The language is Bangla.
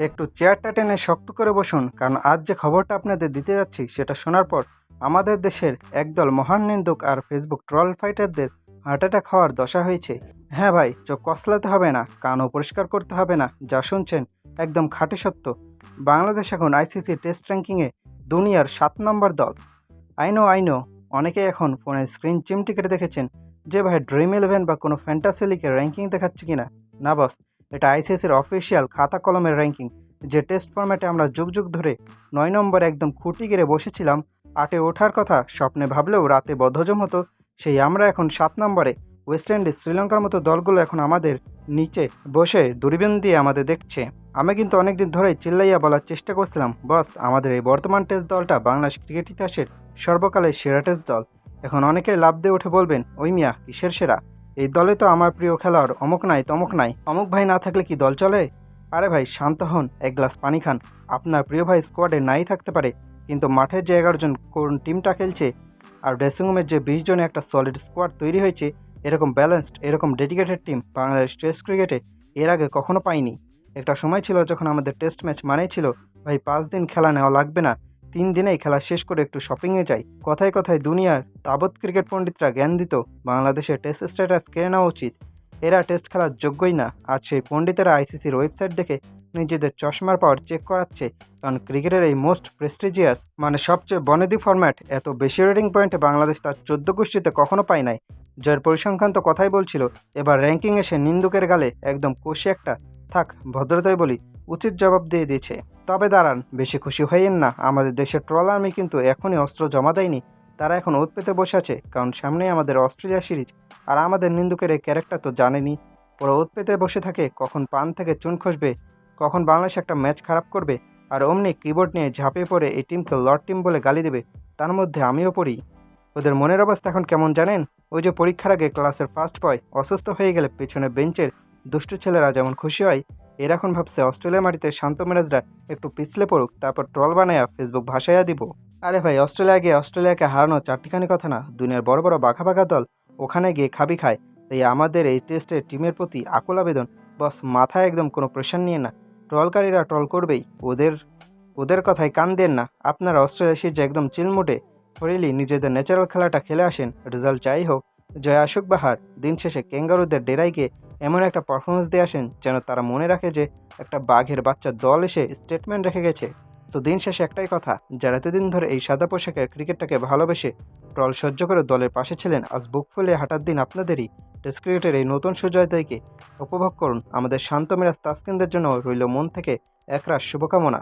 একটু চেয়ারটা টেনে শক্ত করে বসুন, কারণ আজ যে খবরটা আপনাদের দিতে যাচ্ছি সেটা শোনার পর আমাদের দেশের একদল মহান নিন্দুক আর ফেসবুক ট্রল ফাইটারদের হার্ট অ্যাটাক হওয়ার দশা হয়েছে। হ্যাঁ ভাই, চোখ কসলাতে হবে না, কানও পরিষ্কার করতে হবে না, যা শুনছেন একদম খাঁটি সত্য। বাংলাদেশ এখন আইসিসি টেস্ট র্যাঙ্কিংয়ে দুনিয়ার 7 নম্বর দল। আই নো অনেকেই এখন ফোনের স্ক্রিন চিমটি কেটে দেখেছেন যে ভাই ড্রিম 11 বা কোনো ফ্যান্টাসি লিগের র্যাঙ্কিং দেখাচ্ছে কিনা। না বস, এটা আইসিসির অফিসিয়াল খাতা কলমের র্যাঙ্কিং। যে টেস্ট ফরম্যাটে আমরা যুগ যুগ ধরে 9 নম্বরে একদম খুঁটি গেড়ে বসেছিলাম, 8-এ ওঠার কথা স্বপ্নে ভাবলেও রাতে বদ্ধজম হতো, সেই আমরা এখন 7 নম্বরে। ওয়েস্ট ইন্ডিজ, শ্রীলঙ্কার মতো দলগুলো এখন আমাদের নিচে বসে দূরবীন দিয়ে আমাদের দেখছে। আমি কিন্তু অনেকদিন ধরেই চিল্লাইয়া বলার চেষ্টা করছিলাম, বস আমাদের এই বর্তমান টেস্ট দলটা বাংলাদেশ ক্রিকেট ইতিহাসের সর্বকালের সেরা টেস্ট দল। এখন অনেকেই লাভ দিয়ে উঠে বলবেন, ওই মিয়া কিসের সেরা, এই দলে তো আমার প্রিয় খেলোয়াড় অমুক নাই তমুক নাই, অমুক ভাই না থাকলে কি দল চলে? আরে ভাই শান্ত হন, এক গ্লাস পানি খান। আপনার প্রিয় ভাই স্কোয়াডে নাই থাকতে পারে, কিন্তু মাঠের যে 11 জন কোন টিমটা খেলছে আর ড্রেসিং রুমের যে 20 জনের একটা সলিড স্কোয়াড তৈরি হয়েছে, এরকম ব্যালেন্সড, এরকম ডেডিকেটেড টিম বাংলাদেশ টেস্ট ক্রিকেটে এর আগে কখনো পাইনি। একটা সময় ছিল যখন আমাদের টেস্ট ম্যাচ মানেই ছিল ভাই 5 দিন খেলা নেওয়া লাগবে না, 3 দিনেই খেলা শেষ করে একটু শপিংয়ে যাই। কথায় কথায় দুনিয়ার তাবৎ ক্রিকেট পণ্ডিতরা জ্ঞান দিত বাংলাদেশের টেস্ট স্ট্যাটাস কেড়ে নেওয়া উচিত, এরা টেস্ট খেলার যোগ্যই না। আজ সেই পণ্ডিতেরা আইসিসির ওয়েবসাইট দেখে নিজেদের চশমার পাওয়ার চেক করাচ্ছে, কারণ ক্রিকেটের এই মোস্ট প্রেস্টিজিয়াস মানে সবচেয়ে বনেদি ফরম্যাট এত বেশি রেটিং পয়েন্টে বাংলাদেশ তার 14 গোষ্ঠীতে কখনো পায় নাই। জয়ের পরিসংখ্যান তো কথাই বলছিল, এবার র্যাঙ্কিং এসে নিন্দুকের গালে একদম কষি একটা, থাক ভদ্রতায় বলি, উচিত জবাব দিয়ে দিয়েছে। তবে দাঁড়ান, বেশি খুশি হইয়েন না, আমাদের দেশের ট্রল আর্মি কিন্তু এখনই অস্ত্র জমা দেয়নি। তারা এখন ওত পেতে বসে আছে, কারণ সামনেই আমাদের অস্ট্রেলিয়া সিরিজ। আর আমাদের নিন্দুকের এই ক্যারেক্টার তো জানেনি, ওরা ওত পেতে বসে থাকে কখন পান থেকে চুন খসবে, কখন বাংলাদেশ একটা ম্যাচ খারাপ করবে, আর অমনি কিবোর্ড নিয়ে ঝাঁপিয়ে পড়ে এই টিমকে লর্ড টিম বলে গালি দেবে। তার মধ্যে আমিও পড়ি। ওদের মনের অবস্থা এখন কেমন জানেন? ওই যে পরীক্ষার আগে ক্লাসের ফার্স্ট বয় অসুস্থ হয়ে গেলে পেছনে বেঞ্চের দুষ্টু ছেলেরা যেমন খুশি হয়, এর এখন ভাবছে অস্ট্রেলিয়া মাটিতে শান্ত মেরাজরা একটু পিছলে পড়ুক, তারপর ট্রল বানায়া ফেসবুক ভাসাইয়া দিব। আরে ভাই, অস্ট্রেলিয়া গিয়ে অস্ট্রেলিয়াকে হারানো চারটিখানি কথা না, দুনিয়ার বড় বড় বাঘা বাঘা দল ওখানে গিয়ে খাবি খায়। তাই আমাদের এই টেস্টের টিমের প্রতি আকুল আবেদন, বস মাথায় একদম কোনো প্রেশার নিয়ে না, ট্রলকারীরা ট্রল করবেই, ওদের ওদের কথায় কান দেন না। আপনারা অস্ট্রেলিয়া সিরিজে একদম চিলমুটে ফ্রিলি নিজেদের ন্যাচারাল খেলাটা খেলে আসেন, রেজাল্ট যাই হোক, জয় আসুক বাহার, দিন শেষে ক্যাঙ্গারুদের ডেরায় গিয়ে এমন একটা পারফরমেন্স দিয়ে আসেন যেন তারা মনে রাখে যে একটা বাঘের বাচ্চা দল এসে স্টেটমেন্ট রেখে গেছে। তো দিন শেষে একটাই কথা, যারা এতদিন ধরে এই সাদা পোশাকের ক্রিকেটটাকে ভালোবেসে ট্রল সহ্য করে দলের পাশে ছিলেন, আজ বুক ফুলিয়ে হাঁটার দিন আপনাদেরই। টেস্ট ক্রিকেটের এই নতুন সুজয়তাকে উপভোগ করুন। আমাদের শান্ত মেরাজ তাসকিনদের জন্য রইল মন থেকে একরাশ শুভকামনা।